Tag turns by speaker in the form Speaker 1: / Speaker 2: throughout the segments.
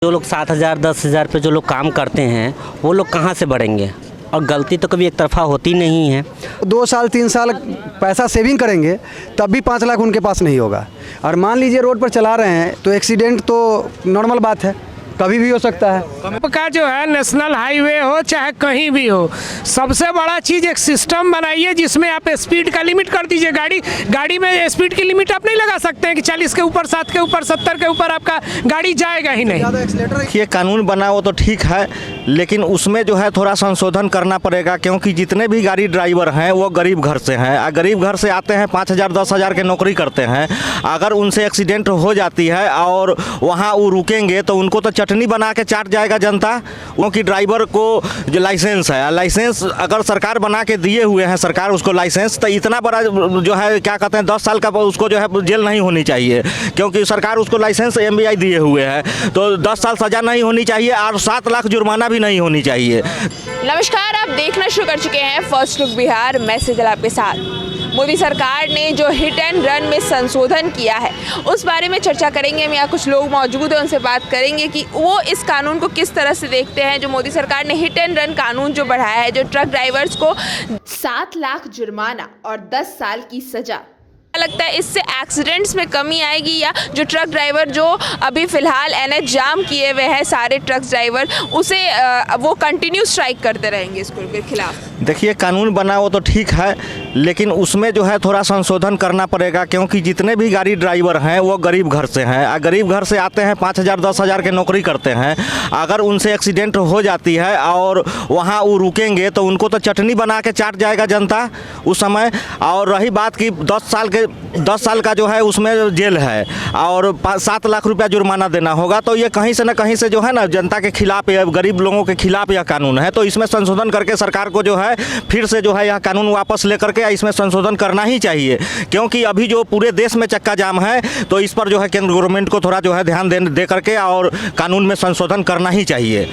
Speaker 1: जो लोग 7,000 10,000 पे जो लोग काम करते हैं वो लोग कहाँ से बढ़ेंगे। और गलती तो कभी एक तरफा होती नहीं है।
Speaker 2: 2 साल 3 साल पैसा सेविंग करेंगे तब भी 5 लाख उनके पास नहीं होगा। और मान लीजिए रोड पर चला रहे हैं तो एक्सीडेंट तो नॉर्मल बात है, कभी भी हो सकता है।
Speaker 3: का जो है नेशनल हाईवे हो चाहे कहीं भी हो, सबसे बड़ा चीज़ एक सिस्टम बनाइए जिसमें आप स्पीड का लिमिट कर दीजिए। गाड़ी में स्पीड की लिमिट आप नहीं लगा सकते हैं कि 40 के ऊपर, 7 के ऊपर, 70 के ऊपर आपका गाड़ी जाएगा ही नहीं।
Speaker 4: ये कानून बना वो तो ठीक है, लेकिन उसमें जो है थोड़ा संशोधन करना पड़ेगा, क्योंकि जितने भी गाड़ी ड्राइवर हैं वो गरीब घर से हैं। गरीब घर से आते हैं, 5,000 10,000 के नौकरी करते हैं। अगर उनसे एक्सीडेंट हो जाती है और वहाँ वो रुकेंगे तो उनको तो चटनी बना के चाट जाएगा जनता। क्योंकि ड्राइवर को जो लाइसेंस है, लाइसेंस अगर सरकार बना के दिए हुए हैं, सरकार उसको लाइसेंस, तो इतना बड़ा जो है क्या कहते हैं 10 साल का उसको जो है जेल नहीं होनी चाहिए, क्योंकि सरकार उसको लाइसेंस MBI दिए हुए हैं। तो 10 साल सज़ा नहीं होनी चाहिए और 7 लाख जुर्माना भी नहीं होनी चाहिए।
Speaker 5: नमस्कार, आप देखना शुरू कर चुके हैं फर्स्ट लुक बिहार। मैं सेजल आपके साथ। मोदी सरकार ने जो हिट एंड रन में संशोधन किया है उस बारे में चर्चा करेंगे। हम यहाँ कुछ लोग मौजूद हैं, उनसे बात करेंगे कि वो इस कानून को किस तरह से देखते हैं। जो मोदी सरकार ने हिट एंड रन कानून जो बढ़ाया है, जो ट्रक ड्राइवर्स को 7 लाख जुर्माना और 10 साल की सजा, लगता है इससे एक्सीडेंट्स में कमी आएगी, या जो ट्रक ड्राइवर जो अभी फ़िलहाल NH जाम किए हुए हैं सारे ट्रक ड्राइवर, उसे वो कंटिन्यू स्ट्राइक करते रहेंगे इसके खिलाफ।
Speaker 4: देखिए, कानून बना वो तो ठीक है, लेकिन उसमें जो है थोड़ा संशोधन करना पड़ेगा, क्योंकि जितने भी गाड़ी ड्राइवर हैं वो गरीब घर से हैं। गरीब घर से आते हैं, 5,000 10,000 के नौकरी करते हैं। अगर उनसे एक्सीडेंट हो जाती है और वहाँ वो रुकेंगे तो उनको तो चटनी बना के चाट जाएगा जनता उस समय। और रही बात कि 10 साल का जो है उसमें जेल है और 7 लाख रुपया जुर्माना देना होगा, तो ये कहीं से न कहीं से जो है ना जनता के खिलाफ या गरीब लोगों के खिलाफ यह कानून है। तो इसमें संशोधन करके सरकार को जो है फिर से जो है यह कानून वापस लेकर के इसमें संशोधन करना ही चाहिए, क्योंकि अभी जो पूरे देश में चक्का जाम है तो इस पर जो है केंद्र गवर्नमेंट को थोड़ा जो है ध्यान दे करके और कानून में संशोधन करना ही चाहिए।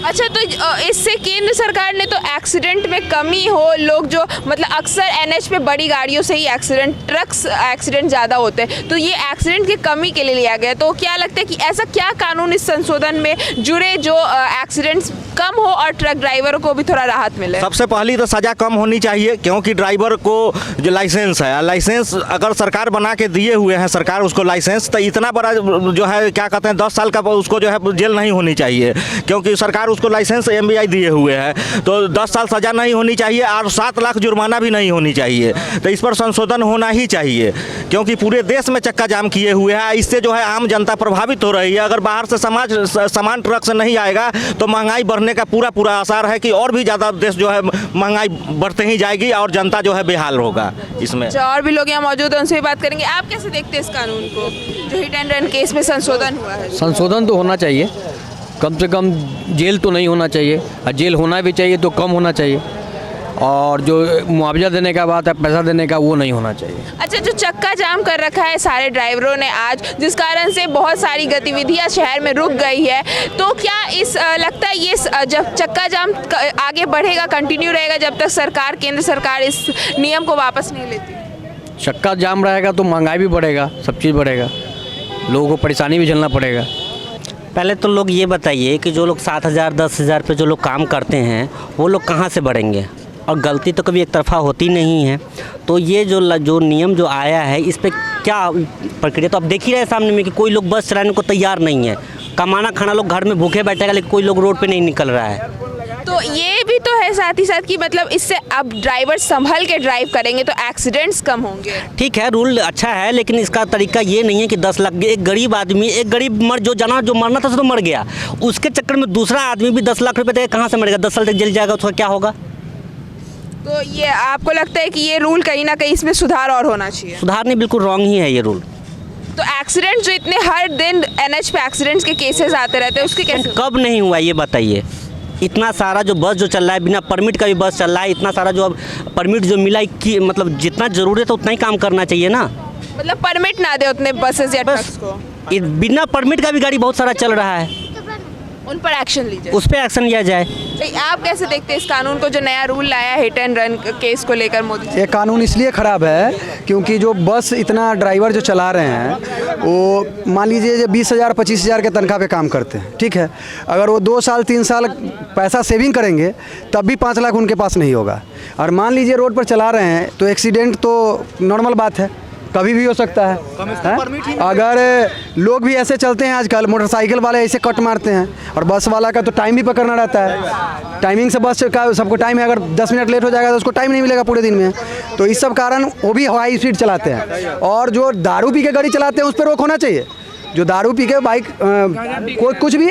Speaker 5: अच्छा, तो इससे केंद्र सरकार ने तो एक्सीडेंट में कमी हो, लोग जो मतलब अक्सर NH पे बड़ी गाड़ियों से ही ट्रक्स एक्सीडेंट ज़्यादा होते हैं, तो ये एक्सीडेंट की कमी के लिए लिया गया। तो क्या लगता है कि ऐसा क्या कानून इस संशोधन में जुड़े जो एक्सीडेंट्स कम हो और ट्रक ड्राइवरों को भी थोड़ा राहत मिले?
Speaker 4: सबसे पहली तो सज़ा कम होनी चाहिए, क्योंकि ड्राइवर को जो लाइसेंस है, लाइसेंस अगर सरकार बना के दिए हुए हैं, सरकार उसको लाइसेंस, तो इतना बड़ा जो है क्या कहते हैं 10 साल का उसको जो है जेल नहीं होनी चाहिए, क्योंकि सरकार उसको लाइसेंस MBI दिए हुए हैं। तो 10 साल सज़ा नहीं होनी चाहिए और 7 लाख जुर्माना भी नहीं होनी चाहिए। तो इस पर संशोधन होना ही चाहिए, क्योंकि पूरे देश में चक्का जाम किए हुए हैं। इससे जो है आम जनता प्रभावित हो रही है। अगर बाहर से सामान ट्रक से नहीं आएगा तो महंगाई बढ़ने का पूरा आसार है कि और भी ज़्यादा देश जो है महंगाई बढ़ते ही जाएगी और जनता जो है बेहाल होगा इसमें।
Speaker 5: और भी लोग यहाँ मौजूद हैं, उनसे भी बात करेंगे। आप कैसे देखते हैं इस कानून को जो हिट एंड रन केस में संशोधन हुआ है?
Speaker 6: संशोधन तो होना चाहिए, कम से कम जेल तो नहीं होना चाहिए, और जेल होना भी चाहिए तो कम होना चाहिए, और जो मुआवजा देने का बात है, पैसा देने का, वो नहीं होना चाहिए।
Speaker 5: अच्छा, जो चक्का जाम कर रखा है सारे ड्राइवरों ने आज, जिस कारण से बहुत सारी गतिविधियां शहर में रुक गई है, तो क्या इस लगता है ये जब चक्का जाम आगे बढ़ेगा, कंटिन्यू रहेगा जब तक सरकार, केंद्र सरकार इस नियम को वापस नहीं लेती?
Speaker 6: चक्का जाम रहेगा तो महंगाई भी बढ़ेगा, सब चीज़ बढ़ेगा, लोगों को परेशानी भी झेलना पड़ेगा।
Speaker 1: पहले तो लोग ये बताइए कि जो लोग 7,000 10,000 पे जो लोग काम करते हैं वो लोग कहाँ से बढ़ेंगे। और गलती तो कभी एक तरफा होती नहीं है। तो ये जो नियम जो आया है, इस पे क्या प्रक्रिया, तो अब देख ही रहे सामने में कि कोई लोग बस चलाने को तैयार नहीं है। कमाना खाना लोग घर में भूखे बैठेगा, लेकिन कोई लोग रोड पे नहीं निकल रहा है।
Speaker 5: तो ये भी तो है साथ ही साथ कि मतलब इससे अब ड्राइवर संभल के ड्राइव करेंगे तो एक्सीडेंट्स कम होंगे।
Speaker 1: ठीक है, रूल अच्छा है, लेकिन इसका तरीका ये नहीं है कि 10 लाख एक गरीब आदमी, एक गरीब जो मरना था तो मर गया, उसके चक्कर में दूसरा आदमी भी 10 लाख रुपए देगा, कहाँ से मरेगा? 10 साल तक जेल जाएगा, उसका क्या होगा?
Speaker 5: तो ये आपको लगता है कि ये रूल कहीं ना कहीं इसमें सुधार और होना चाहिए?
Speaker 1: सुधार नहीं, बिल्कुल रॉन्ग ही है ये रूल।
Speaker 5: तो एक्सीडेंट जो इतने हर दिन NH पे एक्सीडेंट्स के केसेस आते रहते हैं, उसके कैसे?
Speaker 1: कब नहीं हुआ ये बताइए? इतना सारा जो बस जो चल रहा है, बिना परमिट का भी बस चल रहा है, इतना सारा जो अब परमिट जो मिला कि मतलब जितना ज़रूरी है तो उतना ही काम करना चाहिए ना।
Speaker 5: मतलब परमिट ना दे उतने बसेस या ट्रक्स को?
Speaker 1: बिना परमिट का भी गाड़ी बहुत सारा चल रहा है।
Speaker 5: उन पर एक्शन लीजिए।
Speaker 1: उस पर एक्शन लिया जाए।
Speaker 5: आप कैसे देखते हैं इस कानून को जो नया रूल लाया हिट एंड रन केस को लेकर मोदी जी?
Speaker 2: ये कानून इसलिए ख़राब है क्योंकि जो बस इतना ड्राइवर जो चला रहे हैं वो मान लीजिए जो 20,000 25,000 के तनख्वाह पे काम करते हैं, ठीक है। अगर वो 2 साल 3 साल पैसा सेविंग करेंगे तब भी 5 लाख उनके पास नहीं होगा। और मान लीजिए रोड पर चला रहे हैं तो एक्सीडेंट तो नॉर्मल बात है, कभी भी हो सकता है। अगर लोग भी ऐसे चलते हैं आजकल, मोटरसाइकिल वाले ऐसे कट मारते हैं और बस वाला का तो टाइम भी पकड़ना रहता है। टाइमिंग से बस का सबको टाइम है, अगर 10 मिनट लेट हो जाएगा तो उसको टाइम नहीं मिलेगा पूरे दिन में। तो इस सब कारण वो भी हाई स्पीड चलाते हैं। और जो दारू पी के गाड़ी चलाते हैं उस पर रोक होना चाहिए। जो दारू पी के बाइक कुछ भी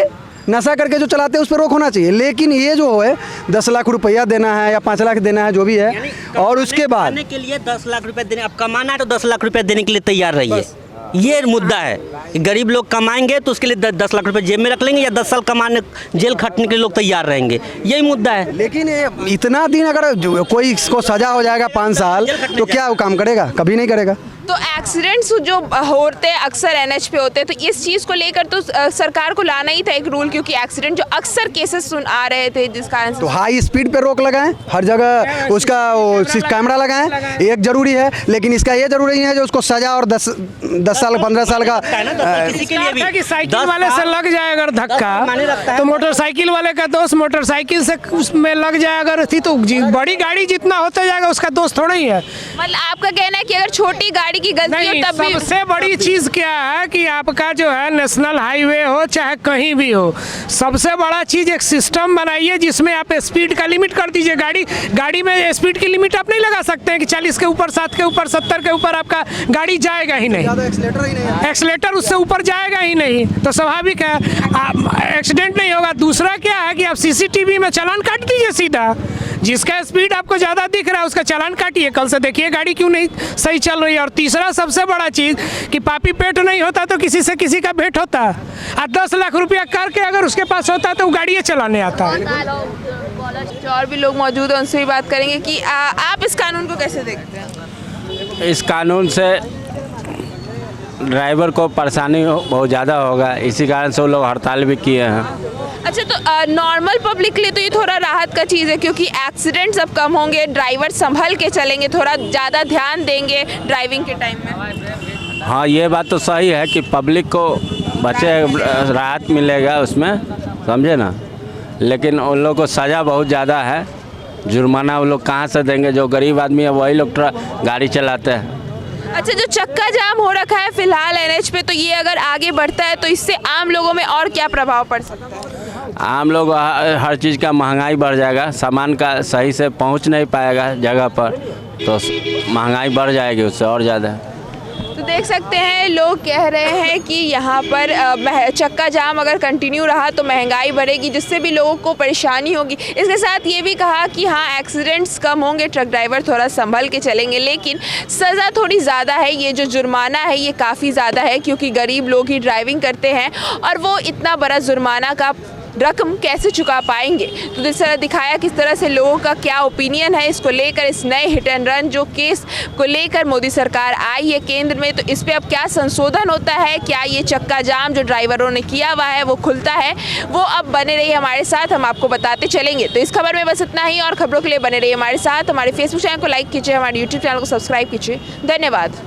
Speaker 2: नशा करके जो चलाते हैं उस पर रोक होना चाहिए। लेकिन ये जो है 10 लाख रुपया देना है या 5 लाख देना है जो भी है, और उसके बाद
Speaker 1: के लिए 10 लाख रुपए देने, अब कमाना है तो 10 लाख रुपए देने के लिए तैयार रहिए। ये मुद्दा है कि गरीब लोग कमाएंगे तो उसके लिए 10 लाख रुपए जेब में रख लेंगे या 10 साल कमाने जेल खटने के लिए लोग तैयार रहेंगे, यही मुद्दा है।
Speaker 2: लेकिन इतना दिन अगर कोई इसको सजा हो जाएगा 5 साल तो क्या वो काम करेगा? कभी नहीं करेगा।
Speaker 5: तो एक्सीडेंट्स जो होते हैं अक्सर एनएच पे होते हैं, तो इस चीज़ को लेकर तो सरकार को लाना ही था एक रूल, क्योंकि एक्सीडेंट जो अक्सर केसेस सुन आ रहे थे जिस कारण
Speaker 2: तो हाई स्पीड पे रोक लगाएं, हर जगह उसका कैमरा लगाएं, एक जरूरी है। लेकिन इसका ये जरूरी नहीं है जो उसको सजा और 10 साल 15 साल का
Speaker 1: किसी के लिए भी
Speaker 3: कि साइकिल वाले से लग जाए अगर धक्का तो मोटरसाइकिल वाले का दोस्त मोटरसाइकिल से उसमें लग जाए अगर थी तो बड़ी गाड़ी जितना होता जाएगा उसका दोस्त थोड़ा ही है।
Speaker 5: मतलब आपका कहना है कि अगर छोटी गाड़ी की गलती हो
Speaker 3: नहीं,
Speaker 5: तब भी
Speaker 3: सबसे बड़ी चीज क्या है कि आपका जो है नेशनल हाईवे हो चाहे कहीं भी हो, सबसे बड़ा चीज एक सिस्टम बनाइए जिसमें आप स्पीड का लिमिट कर दीजिए। गाड़ी में स्पीड की लिमिट आप नहीं लगा सकते हैं कि 40 के ऊपर, 7 के ऊपर, 70 के ऊपर आपका गाड़ी जाएगा ही नहीं, एक्सीलेटर उससे ऊपर जाएगा ही नहीं, तो स्वाभाविक है एक्सीडेंट नहीं होगा। दूसरा क्या है कि आप सीसीटीवी में चालान काट दीजिए सीधा, जिसका स्पीड आपको ज़्यादा दिख रहा है उसका चालान काटिए, कल से देखिए गाड़ी क्यों नहीं सही चल रही है। और तीसरा सबसे बड़ा चीज़ कि पापी पेट नहीं होता तो किसी से किसी का भेंट होता, और 10 लाख रुपया करके अगर उसके पास होता तो वो गाड़ियाँ चलाने आता।
Speaker 5: और भी लोग मौजूद हैं, उनसे भी बात करेंगे कि आप इस कानून को कैसे देखते हैं?
Speaker 7: इस कानून से ड्राइवर को परेशानी बहुत ज़्यादा होगा, इसी कारण से वो लोग हड़ताल भी किए हैं।
Speaker 5: अच्छा, तो नॉर्मल पब्लिक के लिए तो ये थोड़ा राहत का चीज़ है क्योंकि एक्सीडेंट्स अब कम होंगे, ड्राइवर संभल के चलेंगे, थोड़ा ज़्यादा ध्यान देंगे ड्राइविंग के टाइम में।
Speaker 7: हाँ, ये बात तो सही है कि पब्लिक को बचे राहत मिलेगा उसमें, समझे ना। लेकिन उन लोग को सज़ा बहुत ज़्यादा है, जुर्माना वो लोग कहाँ से देंगे? जो गरीब आदमी है वही लोग गाड़ी चलाते हैं।
Speaker 5: अच्छा, जो चक्का जाम हो रखा है फिलहाल एनएच पे, तो ये अगर आगे बढ़ता है तो इससे आम लोगों में और क्या प्रभाव पड़ सकता है?
Speaker 7: आम लोग हर चीज़ का महंगाई बढ़ जाएगा, सामान का सही से पहुंच नहीं पाएगा जगह पर, तो महंगाई बढ़ जाएगी उससे और ज़्यादा।
Speaker 5: तो देख सकते हैं लोग कह रहे हैं कि यहाँ पर चक्का जाम अगर कंटिन्यू रहा तो महंगाई बढ़ेगी, जिससे भी लोगों को परेशानी होगी। इसके साथ ये भी कहा कि हाँ, एक्सीडेंट्स कम होंगे, ट्रक ड्राइवर थोड़ा संभल के चलेंगे, लेकिन सज़ा थोड़ी ज़्यादा है। ये जो जुर्माना है ये काफ़ी ज़्यादा है क्योंकि गरीब लोग ही ड्राइविंग करते हैं और वो इतना बड़ा जुर्माना का रकम कैसे चुका पाएंगे। तो इस तरह दिखाया किस तरह से लोगों का क्या ओपिनियन है इसको लेकर, इस नए हिट एंड रन जो केस को लेकर मोदी सरकार आई है केंद्र में, तो इस पे अब क्या संशोधन होता है, क्या ये चक्का जाम जो ड्राइवरों ने किया हुआ है वो खुलता है, वो अब बने रहिए हमारे साथ, हम आपको बताते चलेंगे। तो इस खबर में बस इतना ही, और खबरों के लिए बने रहिए हमारे साथ। हमारे फेसबुक चैनल को लाइक कीजिए, हमारे यूट्यूब चैनल को सब्सक्राइब कीजिए। धन्यवाद।